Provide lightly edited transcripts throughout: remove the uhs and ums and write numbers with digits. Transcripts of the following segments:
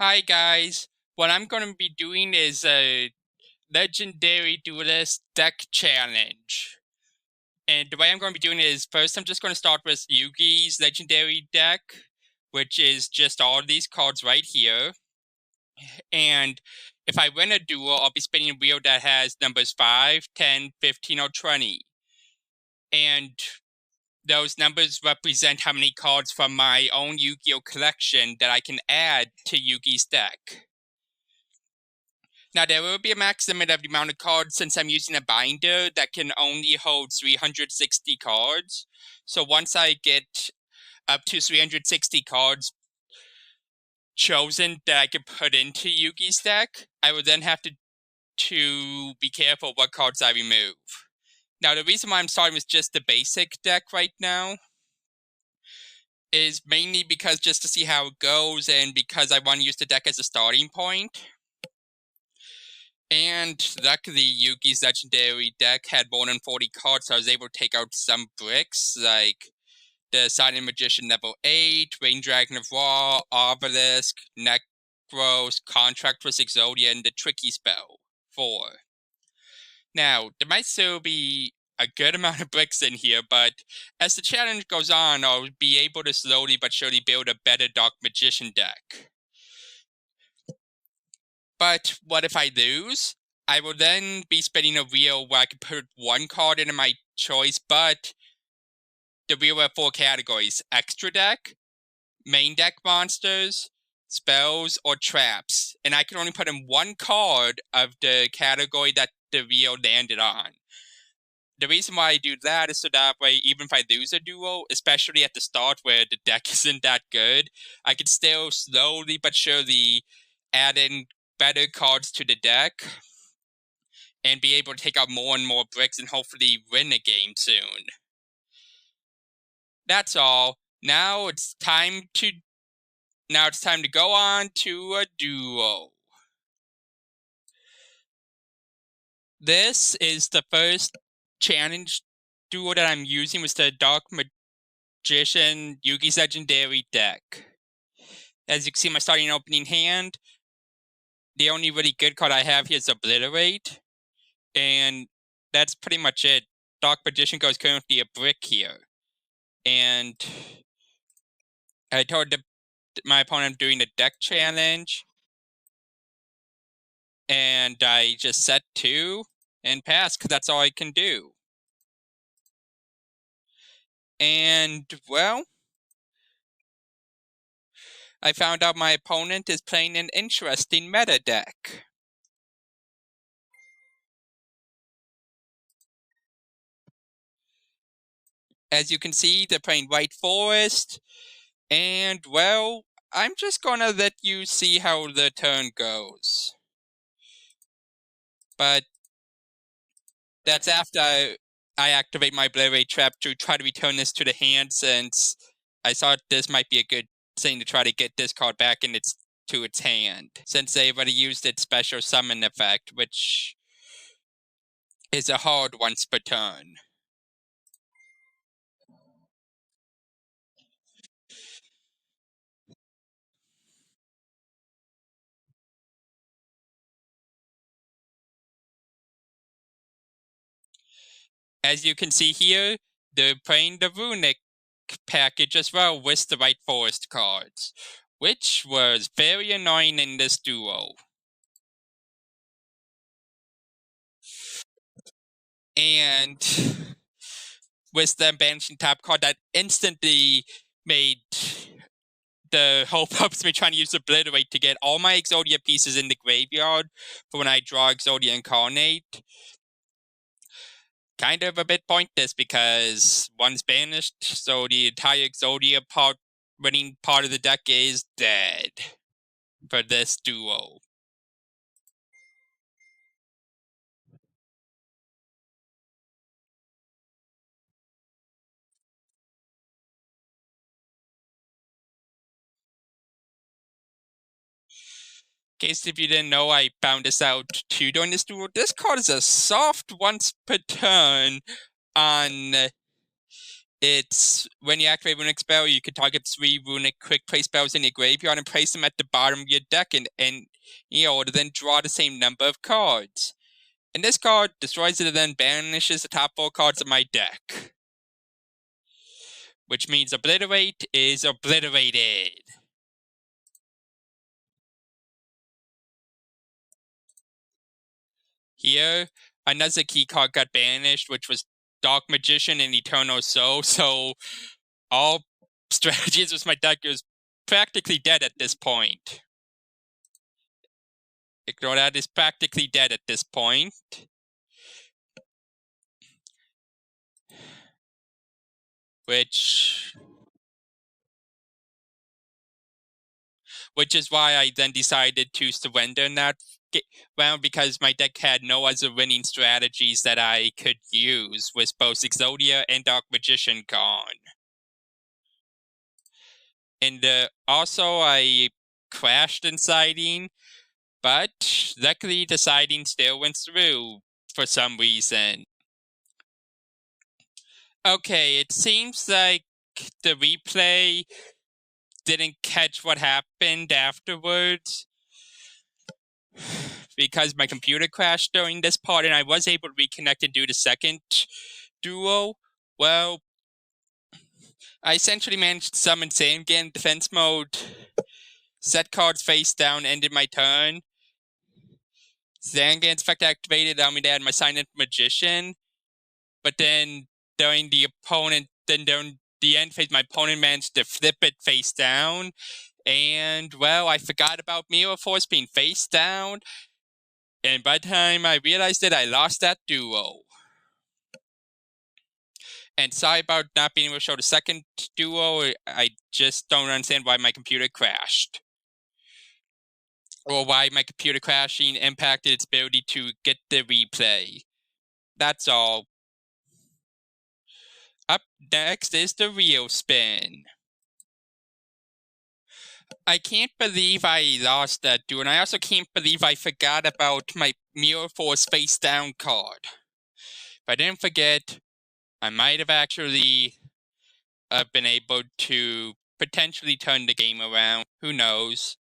Hi guys, what I'm going to be doing is a legendary duelist deck challenge. And the way I'm going to be doing it is first I'm just going to start with Yugi's legendary deck, which is just all of these cards right here. And if I win a duel, I'll be spinning a wheel that has numbers 5, 10, 15, or 20. And those numbers represent how many cards from my own Yu-Gi-Oh! Collection that I can add to Yugi's deck. Now, there will be a max limit of the amount of cards since I'm using a binder that can only hold 360 cards. So once I get up to 360 cards chosen that I can put into Yugi's deck, I will then have to be careful what cards I remove. Now, the reason why I'm starting with just the basic deck right now is mainly because just to see how it goes and because I want to use the deck as a starting point. And luckily, Yugi's legendary deck had more than 40 cards, so I was able to take out some bricks, like the Silent Magician level 8, Rain Dragon of Ra, Obelisk, Necros, Contract with Exodia, and the Tricky Spell 4. Now, there might still be a good amount of bricks in here, but as the challenge goes on, I'll be able to slowly but surely build a better Dark Magician deck. But what if I lose? I will then be spinning a wheel where I can put one card into my choice, but the wheel will have 4 categories: extra deck, main deck monsters, spells, or traps. And I can only put in one card of the category that the wheel landed on. The reason why I do that is so that way, even if I lose a duel, especially at the start where the deck isn't that good, I can still slowly but surely add in better cards to the deck and be able to take out more and more bricks and hopefully win a game soon. That's all. Now it's time to go on to a duel. This is the first challenge duel that I'm using with the Dark Magician Yugi's Legendary deck. As you can see, my starting opening hand, the only really good card I have here is Obliterate, and that's pretty much it. Dark Magician goes currently a brick here, and I told my opponent I'm doing a deck challenge, and I just set 2 and pass because that's all I can do. And, well, I found out my opponent is playing an interesting meta deck. As you can see, they're playing White Forest, and, well, I'm just gonna let you see how the turn goes. But that's after I activate my Obliterate Trap to try to return this to the hand, since I thought this might be a good thing to try to get this card back in to its hand, since they already used its special summon effect, which is a hard once per turn. As you can see here, they're playing the Runic package as well with the White Forest cards, which was very annoying in this duo. And with them banishing top card, that instantly made the whole purpose of me trying to use Obliterate to get all my Exodia pieces in the graveyard for when I draw Exodia Incarnate kind of a bit pointless, because one's banished, so the entire Exodia winning part of the deck is dead for this duo. In case if you didn't know, I found this out too during this duel. This card is a soft once per turn on It's when you activate a runic spell, you can target 3 runic quick play spells in your graveyard and place them at the bottom of your deck in order, then draw the same number of cards. And this card destroys it and then banishes the top 4 cards of my deck. Which means obliterate is obliterated. Here, another key card got banished, which was Dark Magician and Eternal Soul, so all strategies with my deck is practically dead at this point. Ignore that, is practically dead at this point. Which is why I then decided to surrender in that round, because my deck had no other winning strategies that I could use with both Exodia and Dark Magician gone. And also I crashed in siding, but luckily the siding still went through for some reason. Okay, it seems like the replay didn't catch what happened afterwards because my computer crashed during this part and I was able to reconnect and do the second duel. Well, I essentially managed to summon Zangan defense mode, set cards face down, ended my turn. Zangan's effect activated, allowed me to add my Silent Magician, but then during the end phase, my opponent managed to flip it face down, and, well, I forgot about Mirror Force being face down, and by the time I realized it, I lost that duo. And sorry about not being able to show the second duo, I just don't understand why my computer crashed. Or why my computer crashing impacted its ability to get the replay. That's all. Up next is the real spin. I can't believe I lost that duel, and I also can't believe I forgot about my Mirror Force face down card. If I didn't forget, I might have actually been able to potentially turn the game around. Who knows?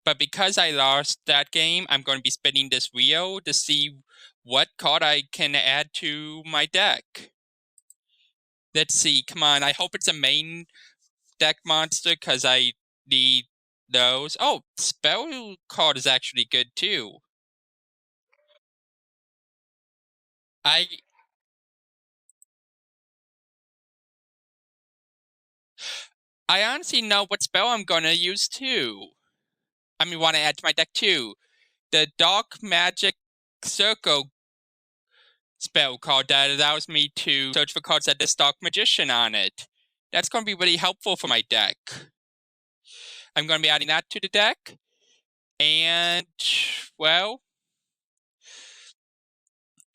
But because I lost that game, I'm going to be spinning this wheel to see what card I can add to my deck. Let's see, come on, I hope it's a main deck monster, because I need those. Oh, spell card is actually good too. I honestly know what spell I'm gonna use too. I mean, want to add to my deck too. The Dark Magic Circle spell card that allows me to search for cards that has Dark Magician on it. That's going to be really helpful for my deck. I'm going to be adding that to the deck. And, well,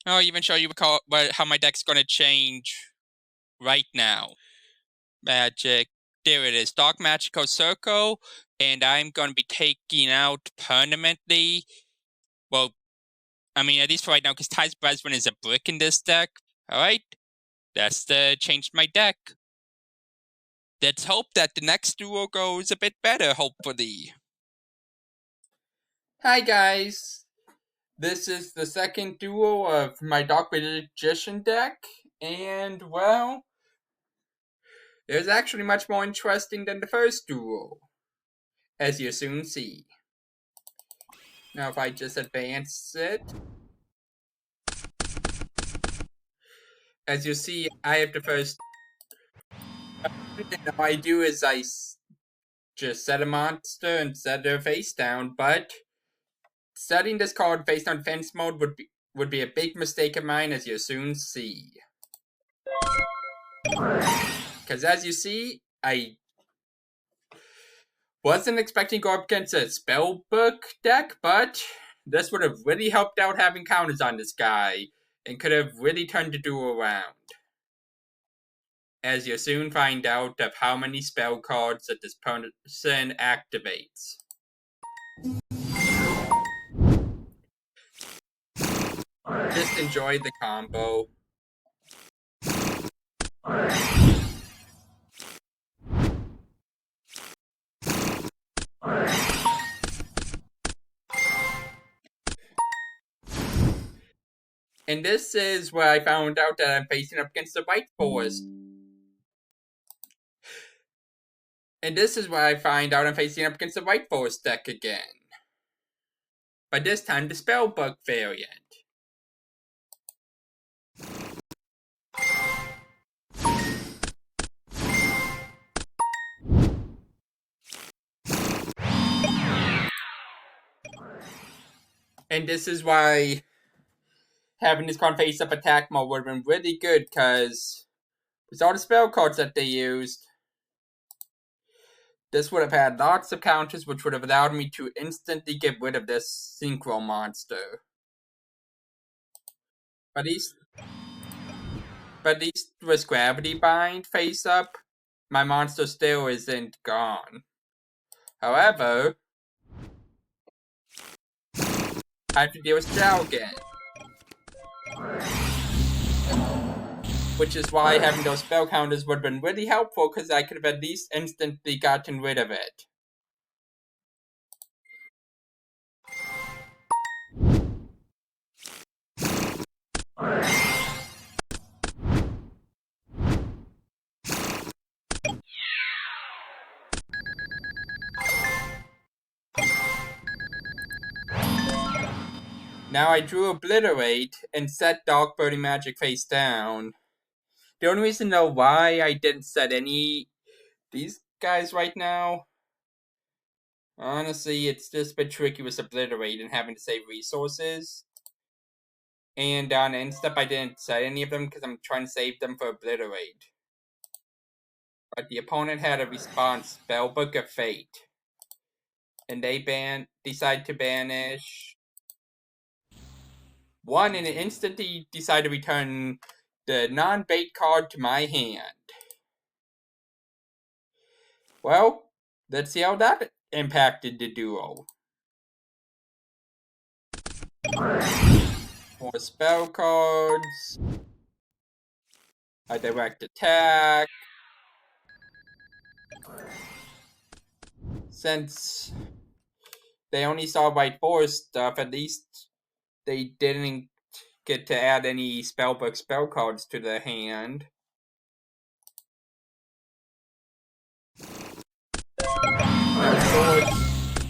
I'll even show you how my deck's going to change right now. Magic. There it is. Dark Magical Circle. And I'm going to be taking out permanently. Well, I mean, at least for right now, because Ty's Brethren is a brick in this deck. Alright. That's the change my deck. Let's hope that the next duo goes a bit better, hopefully. Hi guys! This is the second duo of my Dark Magician deck, and, well, it was actually much more interesting than the first duo, as you soon see. Now if I just advance it, as you see, I have the first. And all I do is I just set a monster and set their face down, but setting this card face down defense mode would be a big mistake of mine, as you'll soon see. Because as you see, I wasn't expecting to go up against a spellbook deck, but this would have really helped out having counters on this guy, and could have really turned the duel around. As you'll soon find out of how many spell cards that this person activates. Just enjoy the combo. And this is where I found out that I'm facing up against the White Forest. And this is where I find out I'm facing up against the White Forest deck again. But this time the Spellbook variant. And this is why having this card face up attack mode would have been really good, because with all the spell cards that they used, this would have had lots of counters, which would have allowed me to instantly get rid of this Synchro monster. But these with Gravity Bind face up, my monster still isn't gone. However, I have to deal with Jalgan. Which is why having those spell counters would have been really helpful, because I could have at least instantly gotten rid of it. Now I drew Obliterate and set Dark Birdie Magic face down. The only reason though why I didn't set any these guys right now, honestly, it's just a bit tricky with Obliterate and having to save resources. And on end step, I didn't set any of them because I'm trying to save them for Obliterate. But the opponent had a response, Spellbook of Fate. And they decide to banish one, and it instantly decide to return the non-bait card to my hand. Well, let's see how that impacted the duo. More spell cards. A direct attack. Since they only saw White Forest stuff, at least they didn't get to add any spellbook spell cards to the hand. Now, Swords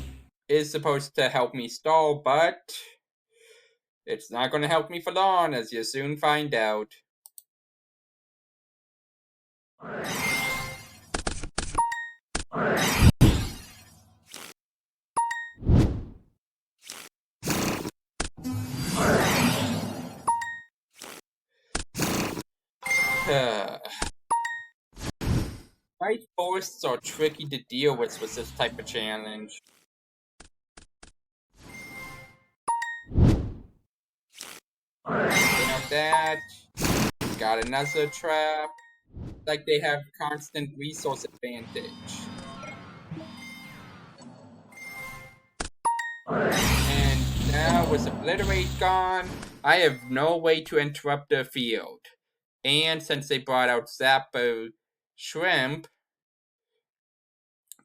is supposed to help me stall, but it's not going to help me for long, as you soon find out. White forests are tricky to deal with this type of challenge. Like that. Got another trap. Like they have constant resource advantage. And now with Obliterate gone, I have no way to interrupt the field. And since they brought out Zappo Shrimp,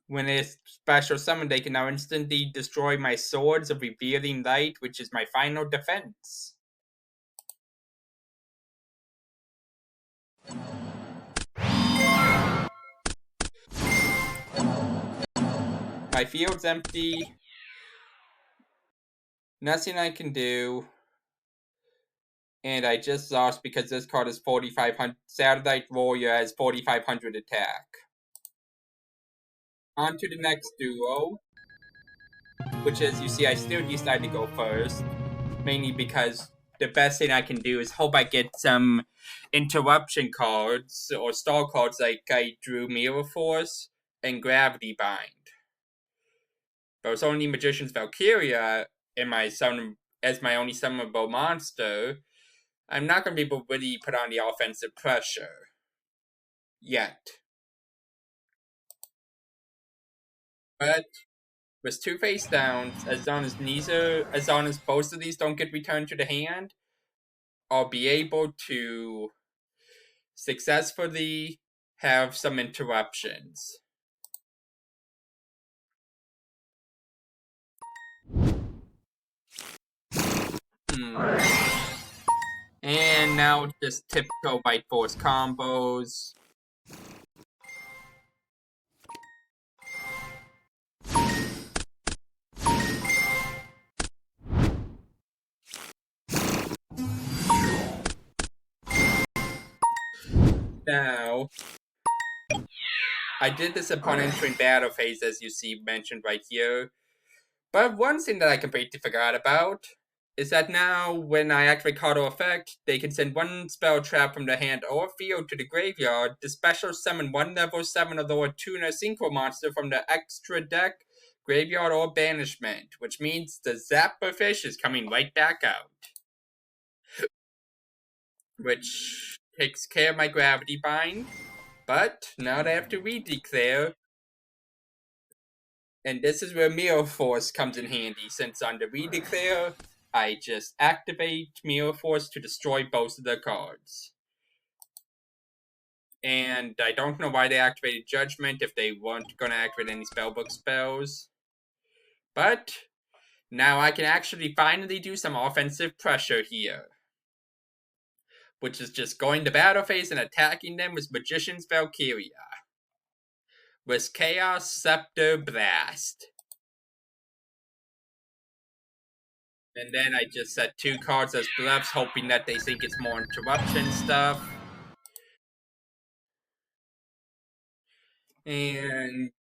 when it's special summon, they can now instantly destroy my Swords of Revealing Light, which is my final defense. My field's empty. Nothing I can do. And I just lost because this card is 4,500. Satellite Warrior has 4,500 attack. On to the next duo. Which is, you see, I still decide to go first. Mainly because the best thing I can do is hope I get some interruption cards or stall cards like I drew Mirror Force and Gravity Bind. But with only Magician's Valkyria in my as my only summonable monster, I'm not going to be able to really put on the offensive pressure. Yet. But with two face downs, as long as both of these don't get returned to the hand, I'll be able to successfully have some interruptions. And now just typical Bite Force combos. Now, I did this upon entering battle phase, as you see mentioned right here. But one thing that I completely forgot about is that now, when I activate card or effect, they can send one spell trap from the hand or field to the graveyard to special summon one level 7 or lower tuner synchro monster from the extra deck, graveyard, or banishment, which means the Zapper Fish is coming right back out. Which takes care of my Gravity Bind. But now they have to redeclare. And this is where Mirror Force comes in handy, since on the redeclare, I just activate Mirror Force to destroy both of the cards. And I don't know why they activated Judgment if they weren't going to activate any spellbook spells. But now I can actually finally do some offensive pressure here. Which is just going to battle phase and attacking them with Magician's Valkyria. With Chaos Scepter Blast. And then I just set 2 cards as bluffs, hoping that they think it's more interruption stuff. And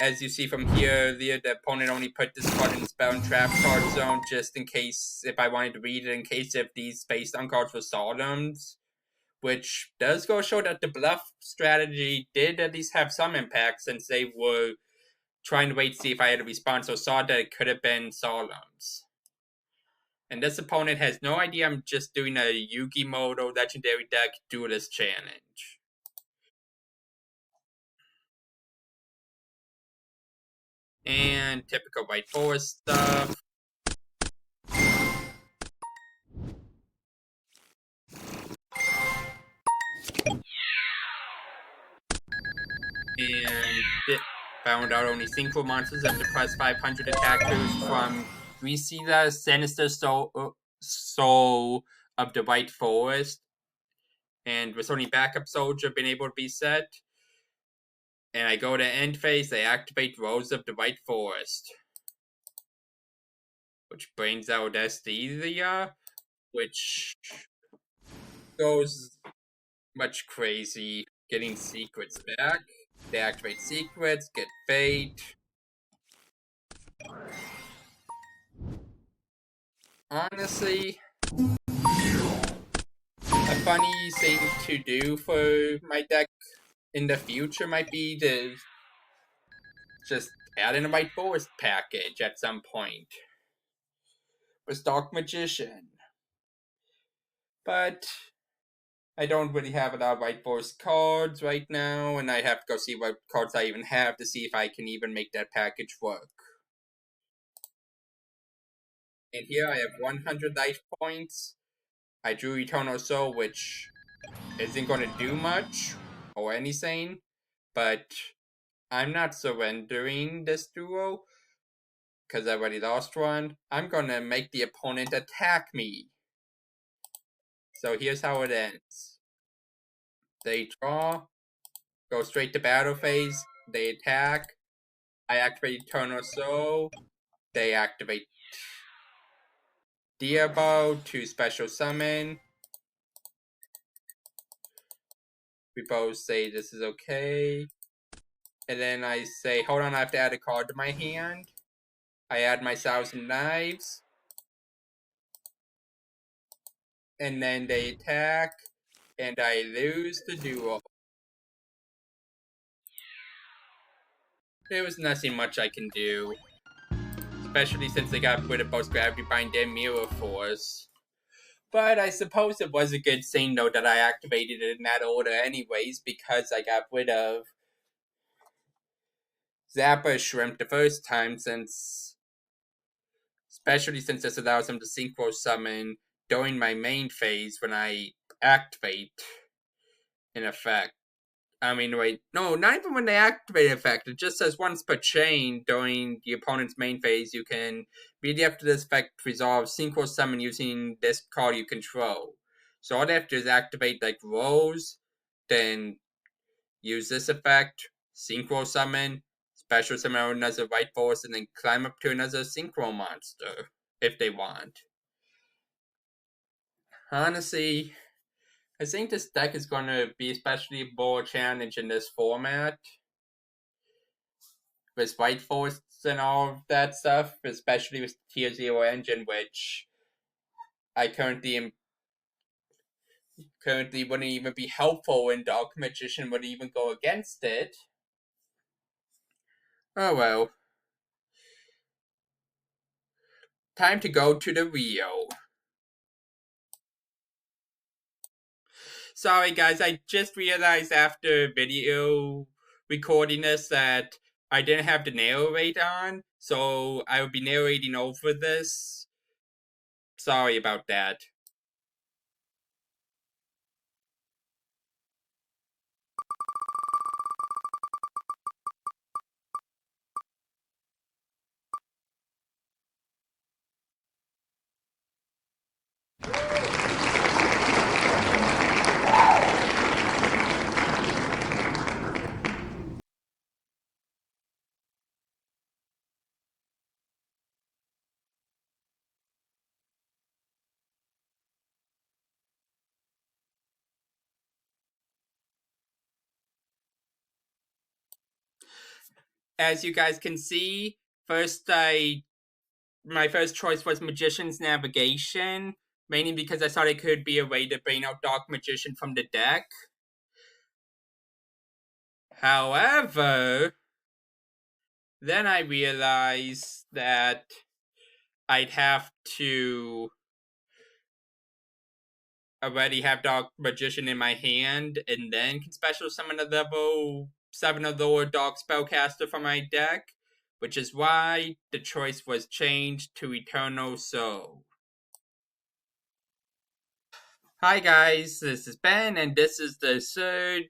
as you see from here, the opponent only put this card in the spell and trap card zone just in case, if I wanted to read it, in case if these face-down cards were Solemns. Which does go show that the bluff strategy did at least have some impact, since they were trying to wait to see if I had a response, so saw that it could have been Solemns. And this opponent has no idea I'm just doing a Yugi Moto Legendary Deck Duelist challenge. And typical White Forest stuff. And it found out only synchro monsters have to press 500 attack boost from Grisila, Sinister Soul of the White Forest. And with only backup soldier being able to be set. And I go to end phase, they activate Rose of the White Forest. Which brings out Estelia, which goes much crazy, getting secrets back. They activate secrets, get fate. Honestly, a funny thing to do for my deck in the future might be to just add in a White Forest package at some point with Dark Magician. But I don't really have a lot of White Forest cards right now, and I have to go see what cards I even have to see if I can even make that package work. And here I have 100 life points. I drew Eternal Soul, which isn't going to do much or anything, but I'm not surrendering this duo because I already lost one. I'm going to make the opponent attack me. So here's how it ends. They draw, go straight to battle phase, they attack, I activate Eternal Soul, they activate Diabo to special summon. We both say this is okay. And then I say, hold on, I have to add a card to my hand. I add my 1,000 Knives. And then they attack. And I lose the duel. There was nothing much I can do. Especially since they got rid of both Gravity Bind and Mirror Force. But I suppose it was a good thing, though, that I activated it in that order anyways, because I got rid of Zapper Shrimp the first time, especially since this allows him to synchro summon during my main phase when I activate, in effect. I mean, wait, no, not even when they activate effect. It just says once per chain during the opponent's main phase, you can immediately after this effect resolve synchro summon using this card you control. So all they have to do is activate like Rose, then use this effect, synchro summon, special summon another white force, and then climb up to another synchro monster if they want. Honestly, I think this deck is going to be especially more challenge in this format. With White Force and all of that stuff, especially with Tier 0 engine, which I currently wouldn't even be helpful, and Dark Magician would even go against it. Oh well. Time to go to the Rio. Sorry guys, I just realized after video recording this that I didn't have the narrate on, so I will be narrating over this. Sorry about that. As you guys can see, my first choice was Magician's Navigation, mainly because I thought it could be a way to bring out Dark Magician from the deck. However, then I realized that I'd have to already have Dark Magician in my hand, and then can special summon a level 7 or lower Dark Spellcaster from my deck, which is why the choice was changed to Eternal Soul. Hi guys, this is Ben, and this is the third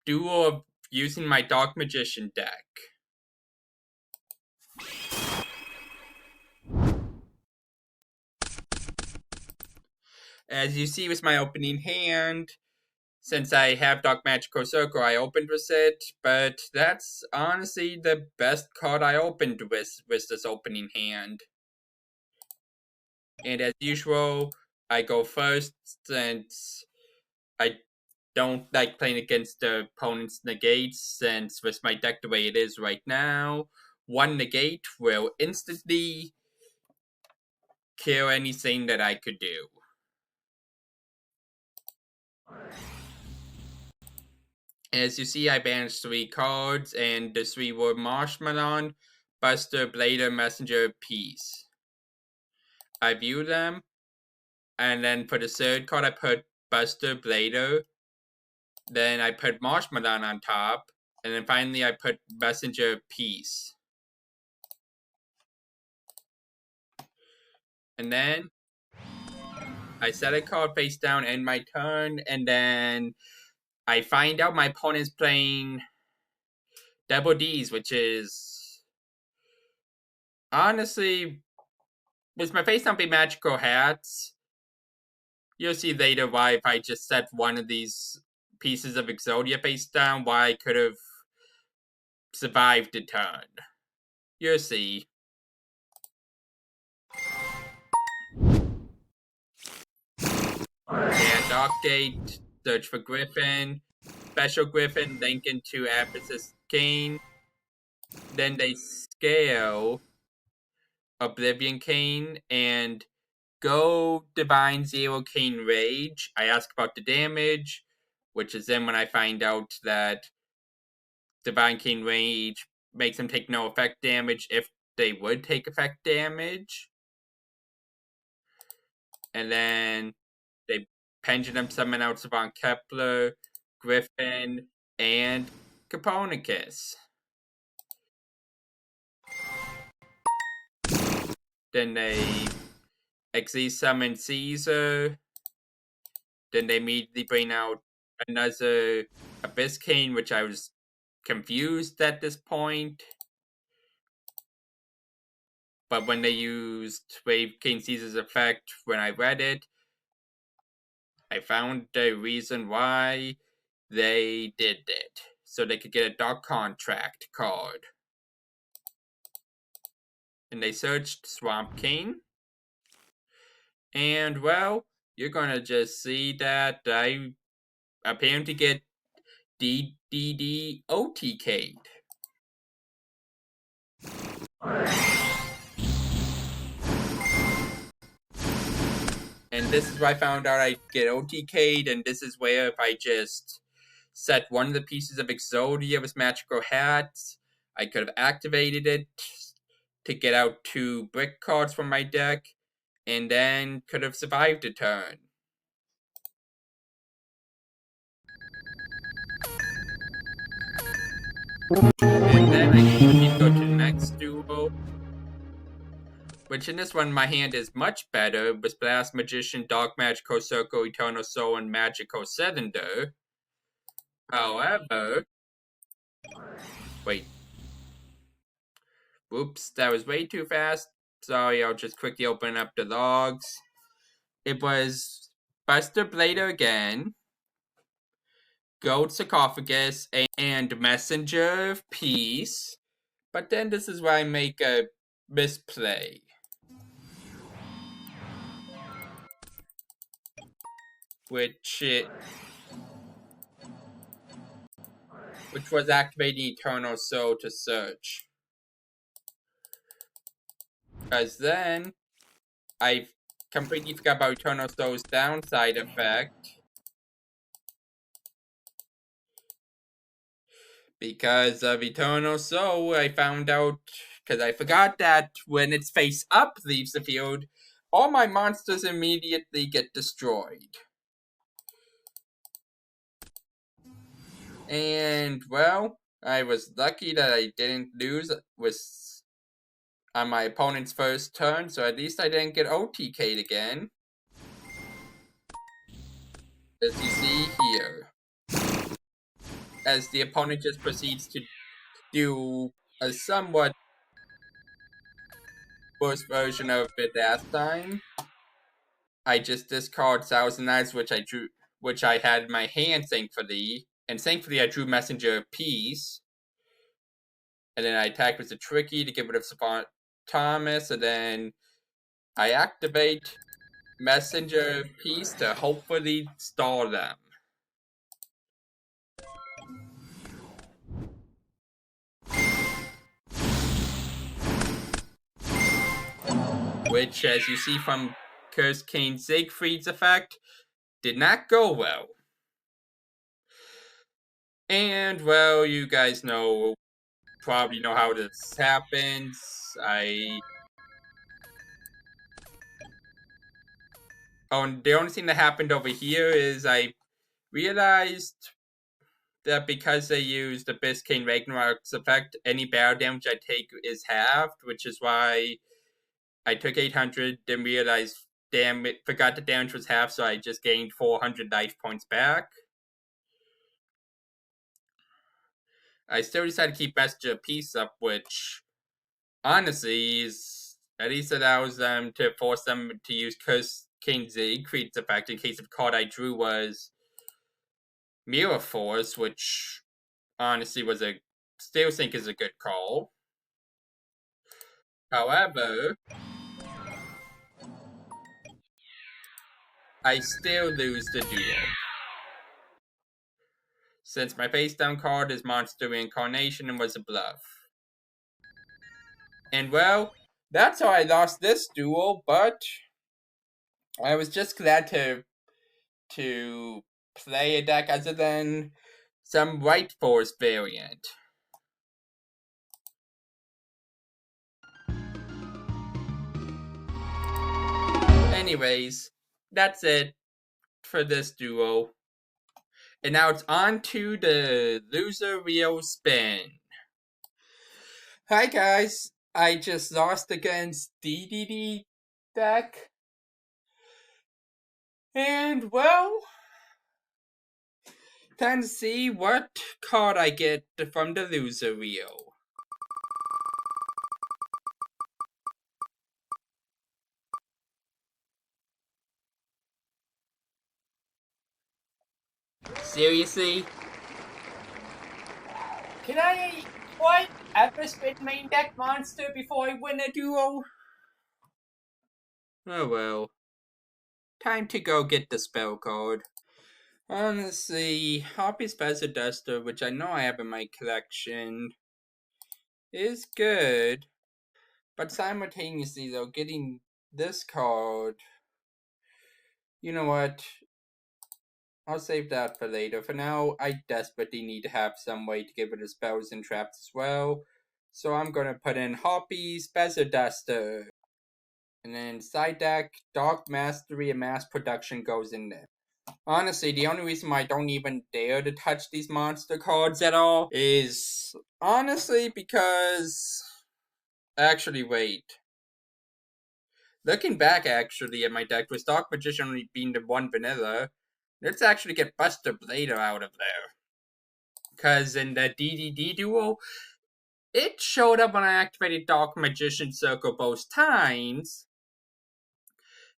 duel of using my Dark Magician deck. As you see with my opening hand, since I have Dark Magical Circle, I opened with it, but that's honestly the best card I opened with this opening hand. And as usual, I go first since I don't like playing against the opponent's negates, since with my deck the way it is right now, one negate will instantly kill anything that I could do. As you see, I banished 3 cards, and the 3 were Marshmallow, Buster, Blader, Messenger, Peace. I view them, and then for the third card I put Buster, Blader, then I put Marshmallow on top, and then finally I put Messenger, Peace. And then I set a card face down, end my turn, and then I find out my opponent's playing Double D's, which is honestly, with my face down be magical hats. You'll see later why if I just set one of these pieces of Exodia face down, why I could have survived the turn. You'll see. Yeah, Dark Gate, search for Griffin, Special Griffin, link into Apis Cane. Then they scale Oblivion Cane and go Divine Zero Cane Rage. I ask about the damage, which is then when I find out that Divine Cane Rage makes them take no effect damage if they would take effect damage. And then they Pendulum summon out Savant Kepler, Griffin, and Copernicus. Then they Exile summon Caesar. Then they immediately bring out another Abyss Cane, which I was confused at this point. But when they used Wave Cane Caesar's effect, when I read it, I found the reason why they did it. So they could get a Dark Contract card. And they searched Swamp Cane. And, well, you're gonna just see that I apparently get DDD OTK'd. And this is where I found out I get OTK'd, and this is where if I just set one of the pieces of Exodia with Magical Hats, I could have activated it to get out 2 brick cards from my deck, and then could have survived a turn. And then I need to go to the next duel, which in this one my hand is much better with Blast Magician, Dark Magical Circle, Eternal Soul, and Magical Cylinder. However, wait. Whoops, that was way too fast. Sorry, I'll just quickly open up the logs. It was Buster Blader again, Gold Sarcophagus, and Messenger of Peace. But then this is where I make a misplay. Which was activating Eternal Soul to search. Because then I completely forgot about Eternal Soul's downside effect. Because of Eternal Soul, I found out, because I forgot that when it's face up leaves the field, all my monsters immediately get destroyed. And, well, I was lucky that I didn't lose on my opponent's first turn, so at least I didn't get OTK'd again. As you see here. As the opponent just proceeds to do a somewhat worse version of it last time. I just discard Thousand Eyes, which I had in my hand, thankfully. And thankfully I drew Messenger of Peace. And then I attack with the Tricky to get rid of Savant Thomas, and then I activate Messenger of Peace to hopefully stall them. Which, as you see from Curse King Siegfried's effect, did not go well. And, well, you guys probably know how this happens. The only thing that happened over here is I realized that because they used the Biscayne Ragnarok's effect, any battle damage I take is halved, which is why I took 800, then realized, damn it, forgot the damage was half, so I just gained 400 life points back. I still decided to keep Messenger of Peace up, which honestly at least allows them to force them to use Curse King Siegfried's effect in case the card I drew was Mirror Force, which honestly still think is a good call. However, I still lose the duel. Since my face down card is Monster Reincarnation and was a bluff. And, well, that's how I lost this duel, but I was just glad to play a deck other than some White Force variant. Anyways, that's it for this duo. And now it's on to the loser wheel spin. Hi guys, I just lost against DDD deck. And, well, Time to see what card I get from the loser wheel. Seriously? Can I, ever spin main deck monster before I win a duel? Oh well. Time to go get the spell card. Honestly, Hoppy's Feather Duster, which I know I have in my collection, is good. But simultaneously, though, getting this card... You know what? I'll save that for later. For now, I desperately need to have some way to get rid of spells and traps as well. So I'm gonna put in Hoppy's Feather Duster. And then side deck, Dark Mastery and Mass Production goes in there. Honestly, the only reason why I don't even dare to touch these monster cards at all is honestly because... Actually, wait. Looking back, actually, at my deck, with Dark Magician only being the one vanilla, let's actually get Buster Blader out of there. Because in the DDD duel, it showed up when I activated Dark Magician Circle both times.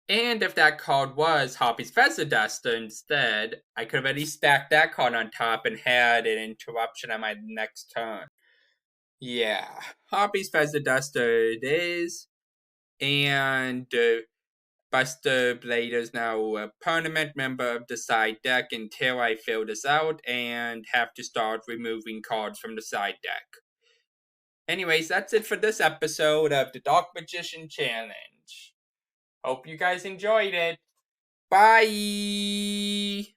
And if that card was Hoppy's Feather Duster instead, I could have at least stacked that card on top and had an interruption on my next turn. Yeah, Hoppy's Feather Duster it is. And Buster Blader is now a permanent member of the side deck until I fill this out and have to start removing cards from the side deck. Anyways, that's it for this episode of the Dark Magician Challenge. Hope you guys enjoyed it. Bye!